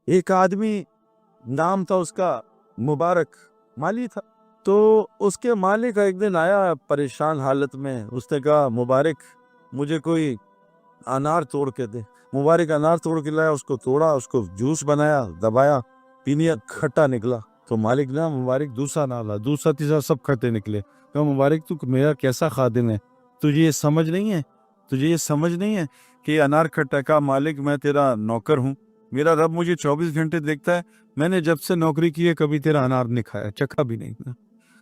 ایک آدمی نام تھا اس کا مبارک، مالی تھا. تو اس کے مالک ایک دن آیا پریشان حالت میں. اس نے کہا مبارک مجھے کوئی انار توڑ کے دے. مبارک انار توڑ کے لایا، اس کو توڑا، اس کو جوس بنایا، دبایا، پینیا، کھٹا نکلا. تو مالک نے مبارک دوسرا نہ لا، دوسرا تیسرا سب کھٹے نکلے. کہا مبارک تو میرا کیسا خادم ہے، تجھے یہ سمجھ نہیں ہے، تجھے یہ سمجھ نہیں ہے کہ یہ انار کھٹا. کہا مالک میں تیرا نوکر ہوں، میرا رب مجھے 24 گھنٹے دیکھتا ہے، میں نے جب سے نوکری کی ہے کبھی تیرا انار نہیں کھایا، چکھا بھی نہیں.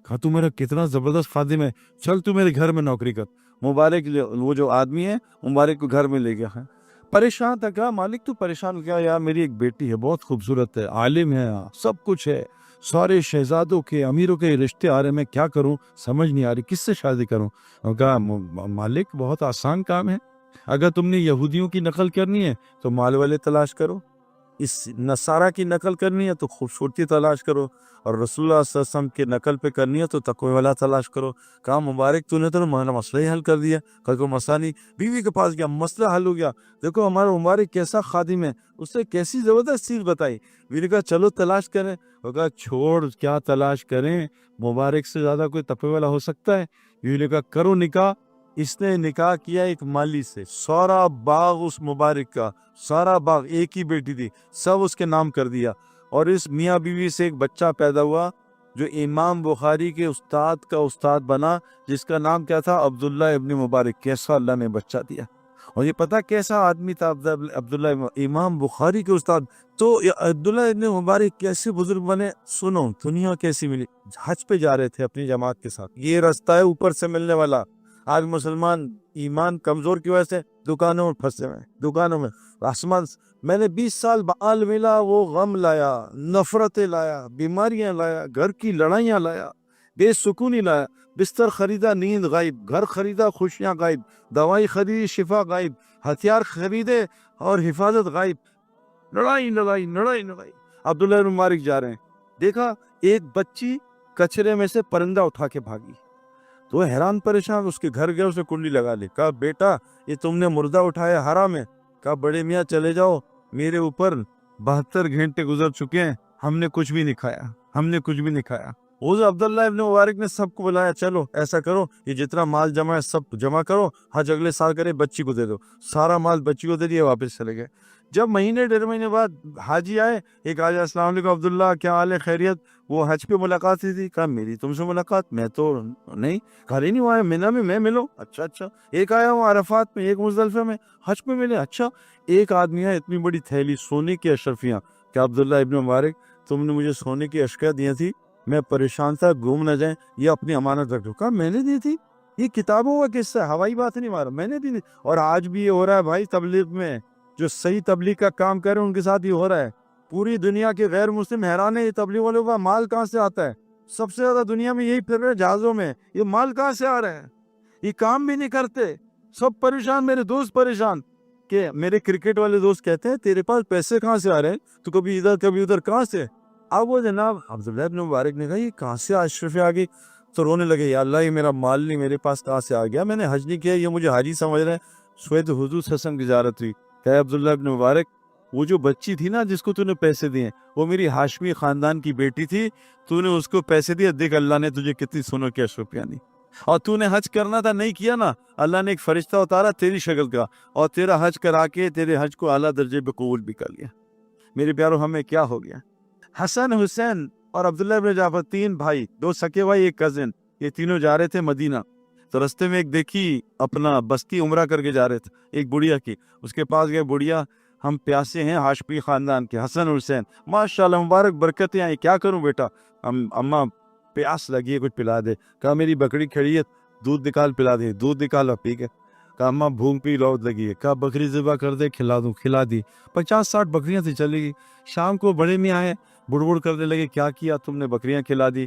کہا تو میرا کتنا زبردست خادم ہے، چل تو میرے گھر میں نوکری کر. مبارک وہ جو آدمی ہے مبارک کو گھر میں لے گیا ہے. پریشان تھا. کہا مالک تو پریشان کیا؟ یار میری ایک بیٹی ہے، بہت خوبصورت ہے، عالم ہے، سب کچھ ہے، سارے شہزادوں کے امیروں کے رشتے آ رہے، میں کیا کروں سمجھ نہیں آ رہی، کس سے شادی کروں. کہا مالک بہت آسان کام ہے، اگر تم نے یہودیوں کی نقل کرنی ہے تو مال والے تلاش کرو، اس نصارہ کی نقل کرنی ہے تو خوبصورتی تلاش کرو، اور رسول اللہ صلی اللہ علیہ وسلم کی نقل پہ کرنی ہے تو تقوی والا تلاش کرو. کہا مبارک تو نے تو ہمارا مسئلہ ہی حل کر دیا. کوئی مسئلہ نہیں. بیوی کے پاس گیا، مسئلہ حل ہو گیا. دیکھو ہمارا مبارک کیسا خادم ہے، اس سے کیسی زبردست چیز بتائی. بیوی نے کہا چلو تلاش کریں. وہ کہا چھوڑ، کیا تلاش کریں، مبارک سے زیادہ کوئی تقوی والا ہو سکتا ہے. بیوی نے کہا کرو نکاح. اس نے نکاح کیا ایک مالی سے، سارا باغ اس مبارک کا، سارا باغ، ایک ہی بیٹی تھی، سب اس کے نام کر دیا. اور اس میاں بیوی سے ایک بچہ پیدا ہوا جو امام بخاری کے استاد کا استاد بنا، جس کا نام کیا تھا؟ عبداللہ ابن مبارک. کیسا اللہ نے بچہ دیا. اور یہ پتہ کیسا آدمی تھا عبداللہ، امام بخاری کے استاد. تو عبداللہ ابن مبارک کیسے بزرگ بنے، سنو دنیا کیسی ملی. حج پہ جا رہے تھے اپنی جماعت کے ساتھ، یہ رستہ ہے اوپر سے ملنے والا. آج مسلمان ایمان کمزور کی وجہ سے دکانوں میں پھنسے ہوئے، دکانوں میں آسمان. میں نے 20 سال بعد ملا، وہ غم لایا، نفرتیں لایا، بیماریاں لایا، گھر کی لڑائیاں لایا، بے سکونی لایا. بستر خریدا نیند غائب، گھر خریدا خوشیاں غائب، دوائی خریدی شفا غائب، ہتھیار خریدے اور حفاظت غائب. لڑائی لڑائی لڑائی لڑائی. عبداللہ بن مبارک جا رہے ہیں، دیکھا ایک بچی کچرے میں سے پرندہ اٹھا کے بھاگی. تو حیران پریشان، اس کے گھر گئے، اسے کنڈی لگا لی. کہا بیٹا یہ تم نے مردہ اٹھایا، حرام ہے. کہا بڑے میاں چلے جاؤ، میرے اوپر 72 گھنٹے گزر چکے ہیں، ہم نے کچھ بھی نہیں کھایا، ہم نے کچھ بھی نہیں کھایا. وہ عبداللہ ابن مبارک نے سب کو بلایا، چلو ایسا کرو، یہ جتنا مال جمع ہے سب جمع کرو، حج اگلے سال کرے، بچی کو دے دو. سارا مال بچی کو دے دیا، واپس چلے گئے. جب مہینے 1.5 مہینے بعد حاجی آئے، ایک آج السلام علیکم عبداللہ کیا حال ہے، خیریت؟ وہ حج پہ ملاقات ہوئی تھی. کہا میری تم سے ملاقات؟ میں تو نہیں، گھر ہی نہیں ہوا ہے، مینا میں ملو. اچھا. ایک آیا ہوں عرفات میں، ایک مزدلفہ میں، حج پہ ملے. اچھا. ایک آدمی ہے اتنی بڑی تھیلی سونے کی اشرفیاں. کہ عبداللہ ابن مبارک تم نے مجھے سونے کی اشیاء دی تھی، میں پریشان تھا گم نہ جائیں، یہ اپنی امانت رکھ دو. کہا میں نے دی تھی، یہ کتابوں کا قصہ ہے، ہوائی بات نہیں مارا، میں نے دی. اور آج بھی یہ ہو رہا ہے بھائی تبلیغ میں، جو صحیح تبلیغ کا کام کر رہے ہیں ان کے ساتھ یہ ہو رہا ہے. پوری دنیا کے غیر مسلم حیران ہے یہ تبلیغ والوں کا مال کہاں سے آتا ہے. سب سے زیادہ دنیا میں یہی پھر رہے جہازوں میں، یہ مال کہاں سے آ رہا ہے. یہ کام بھی نہیں کرتے، سب پریشان. میرے دوست پریشان کہ میرے کرکٹ والے دوست کہتے ہیں تیرے پاس پیسے کہاں سے آ رہے ہیں، تو کبھی ادھر کبھی ادھر، کہاں سے؟ اب وہ جناب عبداللہ ابن مبارک نے کہا یہ کہاں سے اشرفیاں آ گئی. تو رونے لگے، یا اللہ یہ میرا مال نہیں میرے پاس کہاں سے آ گیا، میں نے حج نہیں کیا، یہ مجھے حاجی سمجھ رہے ہیں. سوید حضور حسن کی زیارت ہوئی. کہ عبداللہ ابن مبارک وہ جو بچی تھی نا جس کو تو نے پیسے دیے، وہ میری ہاشمی خاندان کی بیٹی تھی، تو نے اس کو پیسے دیے، دیکھ اللہ نے تجھے کتنی سونوں کی اشرفیاں دی. اور تو نے حج کرنا تھا نہیں کیا نا، اللہ نے ایک فرشتہ اتارا تیری شکل کا، اور تیرا حج کرا کے تیرے حج کو اعلیٰ درجے پہ قبول بھی کر لیا. میرے پیارو ہمیں کیا ہو گیا. حسن، حسین اور عبداللہ ابن جعفر، 3 بھائی، 2 سکے بھائی، ایک کزن، یہ تینوں جا رہے تھے مدینہ. تو رستے میں ایک دیکھی اپنا بستی عمرہ کر کے جا رہے تھے، ایک بڑھیا کی. اس کے پاس گئے، بڑھیا ہم پیاسے ہیں، ہاشمی خاندان کے، حسن حسین ماشاءاللہ مبارک برکتیں آئیں، کیا کروں بیٹا؟ اماں پیاس لگی ہے، کچھ پلا دے. کہا میری بکری کھڑی ہے، دودھ نکال پلا دے. دودھ نکالا، پی گئے. کہا اماں بھوک بھی لوٹ لگی ہے. کہا بکری ذبح کر دے، کھلا دوں. کھلا دی. 50-60 بکریاں تھی، چلی گئی. شام کو بڑے میاں آئے، بڑبڑ کرنے لگے، کیا کیا تم نے، بکریاں کھلا دی.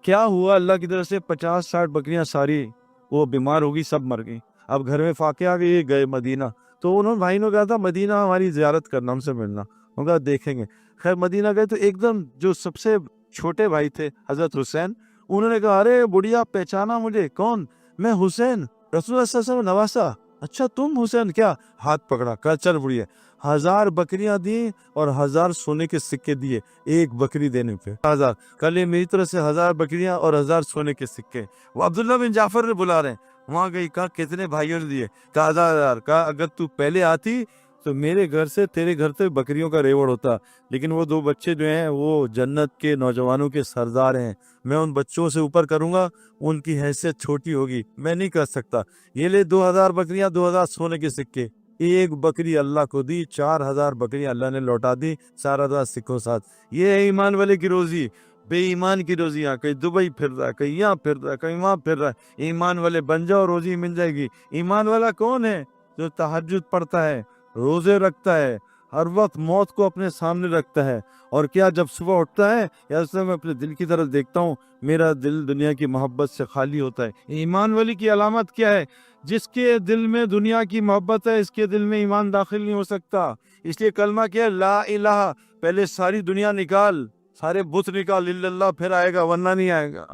کیا ہوا؟ اللہ کی طرف سے 50-60 بکریاں ساری وہ بیمار ہوگی، سب مر گئی. اب گھر میں فاقے آ گئے، گئے مدینہ. تو انہوں بھائی نے کہا تھا مدینہ ہماری زیارت کرنا، ہم سے ملنا. انہوں نے کہا دیکھیں گے. خیر مدینہ گئے تو ایک دم جو سب سے چھوٹے بھائی تھے حضرت حسین، انہوں نے کہا ارے بڑھیا پہچانا مجھے، کون؟ میں حسین، رسول اللہ صلی اللہ علیہ وسلم نواسا. اچھا تم حسین؟ کیا؟ ہاتھ پکڑا. کہا چل بڑھیا. 1000 بکریاں دی اور 1000 سونے کے سکے دیے ایک بکری دینے پہ. 1000 کل یہ میری طرف سے 1000 بکریاں اور 1000 سونے کے سکے. وہ عبداللہ بن جعفر نے بلا رہے ہیں. وہاں گئی, کہا کتنے بھائیوں نے دیے؟ کہا 1000. کہا اگر تو پہلے آتی تو میرے گھر سے تیرے گھر سے بکریوں کا ریوڑ ہوتا, لیکن وہ 2 بچے جو ہیں وہ جنت کے نوجوانوں کے سردار ہیں, میں ان بچوں سے اوپر کروں گا, ان کی حیثیت چھوٹی ہوگی, میں نہیں کر سکتا. یہ لے 2000 بکریاں, 2000 سونے کے سکے. ایک بکری اللہ کو دی, 4000 بکریاں اللہ نے لوٹا دی 4000 سکوں ساتھ. یہ ہے ایمان والے کی روزی. بے ایمان کی روزیاں, کہیں دبئی پھر رہا ہے, کہیں یہاں پھر رہا ہے, کہیں وہاں پھر رہا ہے. ایمان والے بن جاؤ, روزی مل جائے گی. ایمان والا کون ہے؟ جو تہجد پڑھتا ہے, روزے رکھتا ہے, ہر وقت موت کو اپنے سامنے رکھتا ہے. اور کیا جب صبح اٹھتا ہے یا اس میں اپنے دل کی طرف دیکھتا ہوں, میرا دل دنیا کی محبت سے خالی ہوتا ہے. ایمان والی کی علامت کیا ہے؟ جس کے دل میں دنیا کی محبت ہے, اس کے دل میں ایمان داخل نہیں ہو سکتا. اس لیے کلمہ کیا ہے؟ لا الہ. پہلے ساری دنیا نکال, سارے بت نکال, الا اللہ, پھر آئے گا, ورنہ نہیں آئے گا.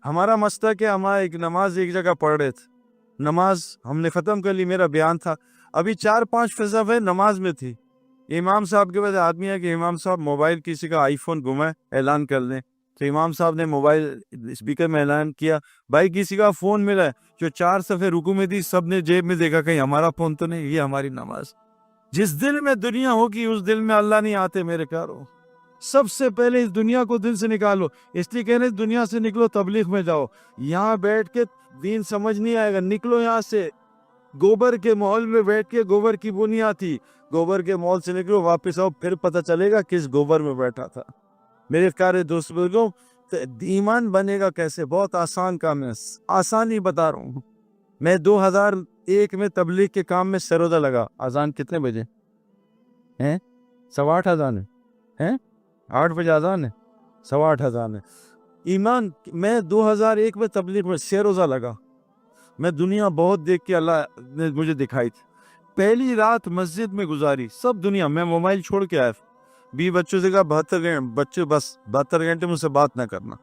ہمارا مسئلہ کیا, ہمارا ایک نماز ایک جگہ پڑھ رہے تھے, نماز ہم نے ختم کر لی, میرا بیان تھا, ابھی 4-5 فضا نماز میں تھی. امام صاحب کے پاس آدمی ہے کہ امام صاحب موبائل کسی کا آئی فون گما ہے, اعلان کر دیں. تو امام صاحب نے موبائل اسپیکر میں اعلان کیا, بھائی کسی کا فون ملا ہے, جو 4 صفحے رکوع میں دی, سب نے جیب میں دیکھا کہیں ہمارا فون تو نہیں. یہ ہماری نماز. جس دل میں دنیا ہوگی اس دل میں اللہ نہیں آتے میرے پیارو. سب سے پہلے اس دنیا کو دل سے نکالو. اس لیے کہنے دنیا سے نکلو, تبلیغ میں جاؤ. یہاں بیٹھ کے دین سمجھ نہیں آئے گا, نکلو یہاں سے. گوبر کے ماحول میں بیٹھ کے گوبر کی بنی آتی, گوبر کے ماحول سے نکلو, واپس آؤ, پھر پتہ چلے گا کس گوبر میں بیٹھا تھا. میرے پیارے دوست بزرگوں, ایمان بنے گا کیسے؟ بہت آسان کام ہے, آسان ہی بتا رہا ہوں. میں 2001 میں تبلیغ کے کام میں سرودا لگا. اذان کتنے بجے ہیں؟ 8:15 اذان ہے, 8 بجے اذان ہے, 8:15 اذان ہے. ایمان, میں 2001 میں تبلیغ میں سرودا لگا. میں دنیا بہت دیکھ کے اللہ نے مجھے دکھائی تھی. پہلی رات مسجد میں گزاری, سب دنیا. میں موبائل چھوڑ کے آیا, 20 بچوں سے کہا 72 گھنٹے بچے بس 72 گھنٹے مجھ سے بات نہ کرنا.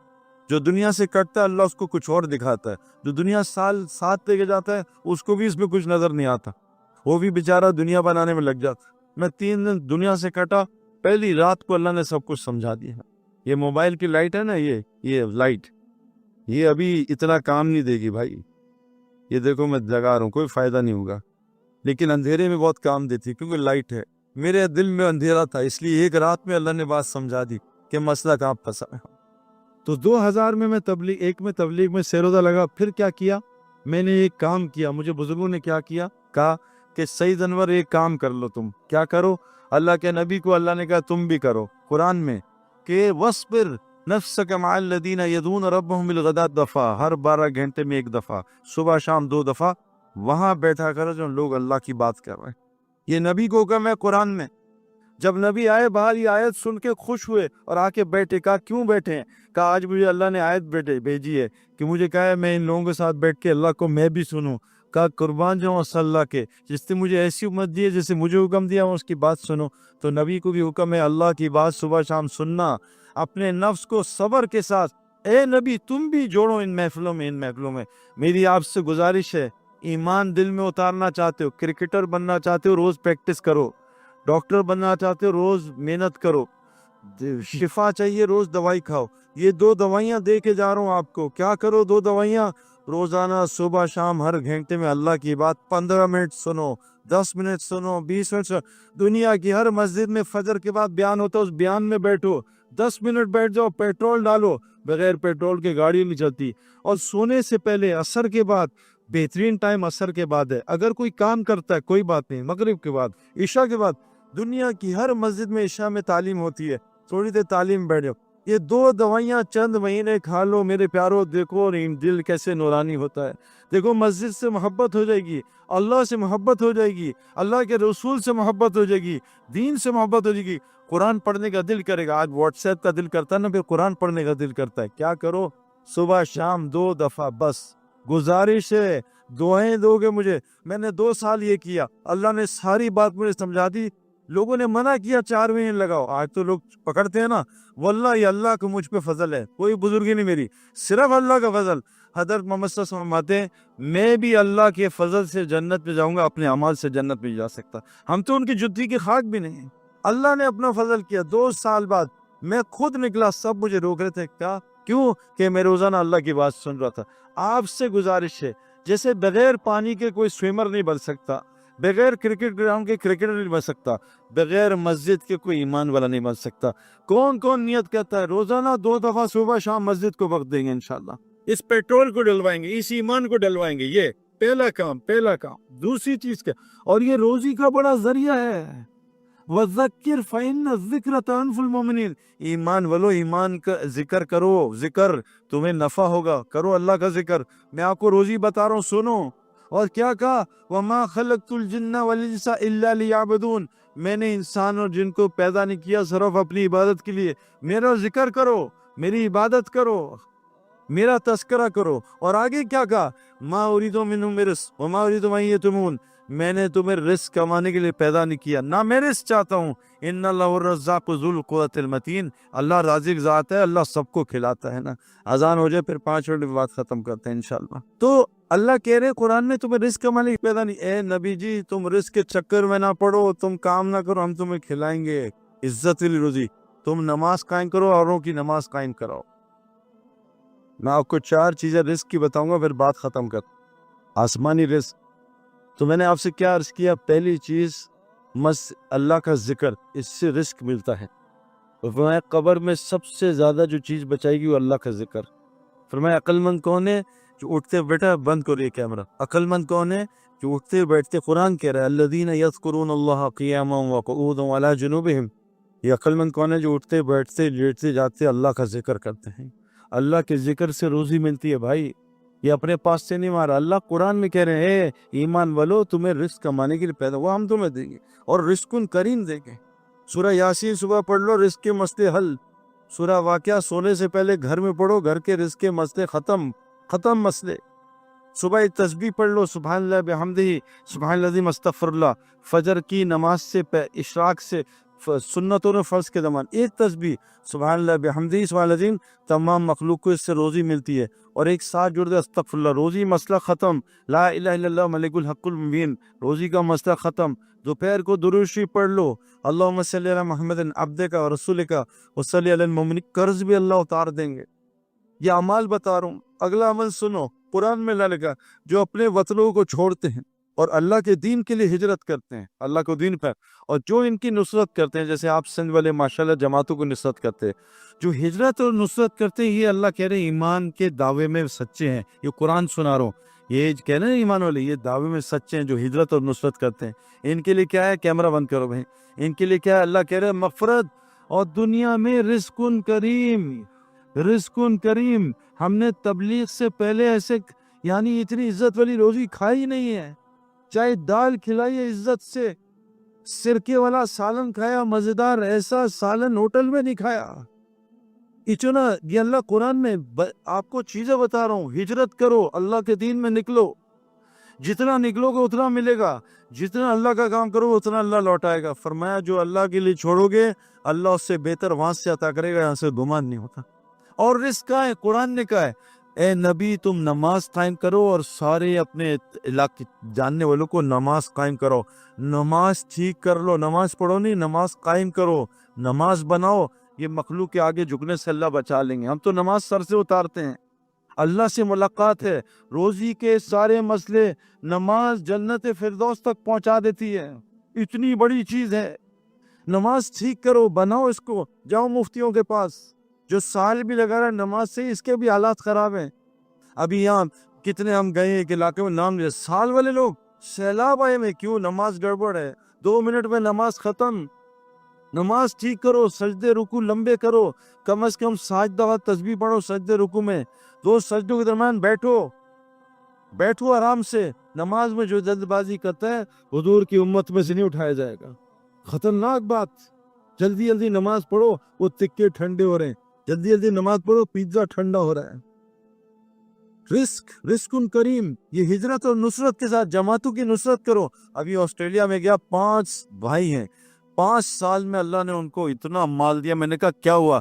جو دنیا سے کٹتا ہے اللہ اس کو کچھ اور دکھاتا ہے. جو دنیا سال 7 لے کے جاتا ہے اس کو بھی اس میں کچھ نظر نہیں آتا, وہ بھی بیچارہ دنیا بنانے میں لگ جاتا. میں 3 دن دنیا سے کٹا, پہلی رات کو اللہ نے سب کچھ سمجھا دیا. یہ موبائل کی لائٹ ہے نا, یہ لائٹ, یہ ابھی اتنا کام نہیں دے گی بھائی. یہ دیکھو میں جگا رہا ہوں, کوئی فائدہ نہیں ہوگا, لیکن اندھیرے میں بہت کام دیتی کیونکہ لائٹ ہے. میرے دل میں اندھیرا تھا, اس لیے ایک رات میں اللہ نے بات سمجھا دی کہ مسئلہ کہاں پھنسا ہے. تو 2000 میں تبلیغ میں سیروزہ لگا. پھر کیا کیا میں نے؟ ایک کام کیا. مجھے بزرگوں نے کیا کیا, کہا کہ سید انور ایک کام کر لو. تم کیا کرو؟ اللہ کے نبی کو اللہ نے کہا تم بھی کرو قرآن میں, کہ وَاصْبِرْ نَفْسَكَ مَعَ الَّذِينَ يَدْعُونَ رَبَّهُمْ بِالْغَدَاةِ دفعہ, ہر 12 گھنٹے میں ایک دفعہ, صبح شام 2 دفعہ وہاں بیٹھا کرو جو لوگ اللہ کی بات کر رہے ہیں. یہ نبی کو حکم ہے قرآن میں. جب نبی آئے باہر, یہ آیت سن کے خوش ہوئے اور آ کے بیٹھے. کہا کیوں بیٹھے ہیں؟ کہا آج مجھے اللہ نے آیت بھیجی ہے کہ مجھے کہا ہے میں ان لوگوں کے ساتھ بیٹھ کے اللہ کو میں بھی سنوں. کہا قربان جاؤں صلی اللہ کے, جس نے مجھے ایسی امت دی ہے جیسے مجھے حکم دیا اس کی بات سنو. تو نبی کو بھی حکم ہے اللہ کی بات صبح شام سننا, اپنے نفس کو صبر کے ساتھ. اے نبی تم بھی جوڑو ان محفلوں میں. میری آپ سے گزارش ہے, ایمان دل میں اتارنا چاہتے ہو, کرکٹر بننا چاہتے ہو, روز پریکٹس کرو. ڈاکٹر بننا چاہتے ہو, روز محنت کرو. شفا چاہیے, روز دوائی کھاؤ. یہ 2 دوائیاں دے کے جا رہا ہوں آپ کو. کیا کرو 2 دوائیاں روزانہ صبح شام ہر گھنٹے میں اللہ کی بات 15 منٹ سنو, 10 منٹ سنو, 20 منٹ سنو. دنیا کی ہر مسجد میں فجر کے بعد بیان ہوتا ہے, اس بیان میں بیٹھو, 10 منٹ بیٹھ جاؤ, پیٹرول ڈالو, بغیر پیٹرول کے گاڑی نہیں چلتی. اور سونے سے پہلے عصر کے بعد, بہترین ٹائم عصر کے بعد ہے. اگر کوئی کام کرتا ہے کوئی بات نہیں, مغرب کے بعد, عشاء کے بعد. دنیا کی ہر مسجد میں عشاء میں تعلیم ہوتی ہے, تھوڑی دیر تعلیم بیٹھ جاؤ. یہ 2 دوائیاں چند مہینے کھا لو میرے پیارو, دیکھو دل کیسے نورانی ہوتا ہے. دیکھو مسجد سے محبت ہو جائے گی, اللہ سے محبت ہو جائے گی, اللہ کے رسول سے محبت ہو جائے گی, دین سے محبت ہو جائے گی. قرآن پڑھنے کا دل کرے گا. آج واٹس ایپ کا دل کرتا ہے نا, پھر قرآن پڑھنے کا دل کرتا ہے. کیا کرو, صبح شام 2 دفعہ بس. گزارش ہے دعائیں دو گے مجھے. میں نے 2 سال یہ کیا, اللہ نے ساری بات مجھے سمجھا دی. لوگوں نے منع کیا 4 مہینے لگاؤ, آج تو لوگ پکڑتے ہیں نا. واللہ یہ اللہ کو مجھ پہ فضل ہے, کوئی بزرگی نہیں میری, صرف اللہ کا فضل. حضرت محمد صلی اللہ علیہ وسلم فرماتے ہیں میں بھی اللہ کے فضل سے جنت میں جاؤں گا، اپنے اعمال سے جنت میں جا سکتا، ہم تو ان کی جتی کی خاک بھی نہیں ہیں۔ اللہ نے اپنا فضل کیا، 2 سال بعد میں خود نکلا، سب مجھے روک رہے تھے، کیا کیوں کہ میں روزانہ اللہ کی بات سن رہا تھا۔ آپ سے گزارش ہے، جیسے بغیر پانی کے کوئی سوئمر نہیں بن سکتا، بغیر کرکٹ گراؤنڈ کے کرکٹر نہیں بن سکتا، بغیر مسجد کے کوئی ایمان والا نہیں بن سکتا۔ کون کون نیت کرتا ہے روزانہ 2 دفعہ صبح شام مسجد کو وقت دیں گے انشاءاللہ، اس پیٹرول کو ڈلوائیں گے، اس ایمان کو ڈلوائیں گے، یہ پہلا کام۔ دوسری چیز کیا، اور یہ روزی کا بڑا ذریعہ ہے، وَذَكِّرْ فَإِنَّ الذِّكْرَ تَنفُعُ الْمُؤْمِنِينَ، ایمان والو ایمان کا ذکر کرو، ذکر تمہیں نفع ہوگا، کرو اللہ کا ذکر۔ میں آپ کو روزی بتا رہا ہوں، سنو۔ اور کیا کہا، وَمَا خَلَقْتُ الْجِنَّ وَالْإِنسَ إِلَّا لِيَعْبُدُونَ، میں نے انسان اور جن کو پیدا نہیں کیا صرف اپنی عبادت کے لیے، میرا ذکر کرو، میری عبادت کرو، میرا تذکرہ کرو۔ اور آگے کیا کہا، ما اریدو منہم من رزق وما اریدو ان یطعمون، میں نے تمہیں رزق کمانے کے لیے پیدا نہیں کیا، نہ میں رزق چاہتا ہوں۔ ان اللہ الرزاق ذو القوۃ المتین، اللہ رازق ذات ہے، اللہ سب کو کھلاتا ہے نا۔ اذان ہو جائے پھر 5 منٹ بعد ختم کرتے ہیں انشاءاللہ۔ تو اللہ کہہ رہے قرآن میں تمہیں رزق کمانے کی پیدا نہیں، اے نبی جی تم رزق کے چکر میں نہ پڑو، تم کام نہ کرو، ہم تمہیں کھلائیں گے، عزت والی روزی۔ تم نماز قائم کرو، اوروں کی نماز قائم کرو۔ میں آپ کو 4 چیزیں رزق کی بتاؤں گا، پھر بات ختم کر۔ آسمانی رزق، تو میں نے آپ سے کیا عرض کیا، پہلی چیز اللہ کا ذکر، اس سے رزق ملتا ہے۔ فرمایا قبر میں سب سے زیادہ جو چیز بچائے گی وہ اللہ کا ذکر۔ فرمایا عقل مند کون ہے، جو اٹھتے بیٹھا، بند کرو یہ کیمرہ، عقل مند کون ہے، جو اٹھتے بیٹھتے، قرآن کہہ رہا ہے الذین یذکرون اللہ قیاما وقعودا وعلی جنوبہم، یہ عقل مند کون ہے، جو اٹھتے بیٹھتے لیٹتے جاتے اللہ کا ذکر کرتے ہیں۔ اللہ کے ذکر سے روزی ملتی ہے بھائی، یہ اپنے پاس سے نہیں مارا، اللہ قرآن میں کہہ رہے ہیں ایمان والو تمہیں رزق کمانے کے لیے پیدا ہوا، ہم تمہیں دیں گے، اور رزق کریم دیں گے۔ سورہ یاسین صبح پڑھ لو، رزق کے مسئلے حل۔ سورہ واقعہ سونے سے پہلے گھر میں پڑھو، گھر کے رزق کے مسئلے ختم مسئلے۔ صبح ایک تسبیح پڑھ لو، سبحان اللہ بحمدہ، سبحان العظیم، استغفر اللہ۔ فجر کی نماز سے اشراق سے سنتوں نے فرض کے زمان ایک تسبیح سبحان اللہ بحمدہ سبحان العظیم، تمام مخلوق کو اس سے روزی ملتی ہے۔ اور ایک ساتھ جڑ دے استغفر اللہ، روزی مسئلہ ختم۔ لا الہ الا اللہ ملک الحق المبین، روزی کا مسئلہ ختم۔ دوپہر کو درود شریف پڑھ لو، اللہم صلی علی محمد عبدک و رسولک وصلی علی المؤمنین، قرض بھی اللہ اتار دیں گے۔ یہ اعمال بتا رہا ہوں، اگلا عمل سنو، قرآن میں اللہ لکھا جو اپنے وطنوں کو چھوڑتے ہیں اور اللہ کے دین کے لیے ہجرت کرتے ہیں، اللہ کو دین پر، اور جو ان کی نصرت کرتے ہیں، جیسے آپ سندھ والے ماشاءاللہ جماعتوں کو نصرت کرتے ہیں، جو ہجرت اور نصرت کرتے ہیں، یہ اللہ کہہ رہے ہیں ایمان کے دعوے میں سچے ہیں۔ یہ قرآن سنا رہا ہوں، یہ کہہ رہے ہیں ایمان والے یہ دعوے میں سچے ہیں جو ہجرت اور نصرت کرتے ہیں۔ ان کے لیے کیا ہے، کیمرہ بند کرو بھائی، ان کے لیے کیا ہے، اللہ کہہ رہے ہیں مغفرت اور دنیا میں رزق کریم، رزق کریم۔ ہم نے تبلیغ سے پہلے ایسے یعنی اتنی عزت والی روزی کھائی نہیں ہے، چاہے دال کھلائی ہے عزت سے، سرکے والا سالن کھایا مزیدار، ایسا سالن ہوٹل میں نہیں کھایا اتنا۔ یہ اللہ قرآن میں آپ کو چیزیں بتا رہا ہوں، ہجرت کرو، اللہ کے دین میں نکلو، جتنا نکلو گے اتنا ملے گا، جتنا اللہ کا کام کرو اتنا اللہ لوٹائے گا۔ فرمایا جو اللہ کے لیے چھوڑو گے اللہ اس سے بہتر وہاں سے عطا کرے گا، یہاں سے گمان نہیں ہوتا۔ اور رزق کا ہے، قرآن نے کہا ہے اے نبی تم نماز قائم کرو، اور سارے اپنے علاقے جاننے والوں کو نماز قائم کرو، نماز ٹھیک کر لو، نماز پڑھو نہیں، نماز قائم کرو، نماز بناؤ۔ یہ مخلوق کے آگے جھکنے سے اللہ بچا لیں گے، ہم تو نماز سر سے اتارتے ہیں، اللہ سے ملاقات ہے، روزی کے سارے مسئلے، نماز جنت فردوس تک پہنچا دیتی ہے، اتنی بڑی چیز ہے۔ نماز ٹھیک کرو، بناؤ اس کو، جاؤ مفتیوں کے پاس، جو سال بھی لگا رہا ہے نماز سے، اس کے بھی حالات خراب ہیں۔ ابھی یہاں کتنے ہم گئے ایک علاقے میں، نام لیا، سال والے لوگ سیلاب آئے میں، کیوں؟ نماز گڑبڑ ہے، 2 منٹ میں نماز ختم۔ نماز ٹھیک کرو، سجدے رکوع لمبے کرو، کم از کم 7 دفعہ تسبیح پڑھو سجدے رکوع میں، 2 سجدوں کے درمیان بیٹھو آرام سے۔ نماز میں جو جلد بازی کرتا ہے حضور کی امت میں سے نہیں اٹھایا جائے گا، خطرناک بات۔ جلدی جلدی نماز پڑھو، وہ تکے ٹھنڈے ہو رہے ہیں، جلدی جلدی نماز پڑھو، پیزا ٹھنڈا ہو رہا ہے۔ رزق کریم، یہ ہجرت اور نصرت کے ساتھ جماعتوں کی نصرت کرو۔ ابھی آسٹریلیا میں گیا، 5 بھائی ہیں، 5 سال میں اللہ نے ان کو اتنا مال دیا۔ میں نے کہا کیا ہوا؟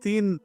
3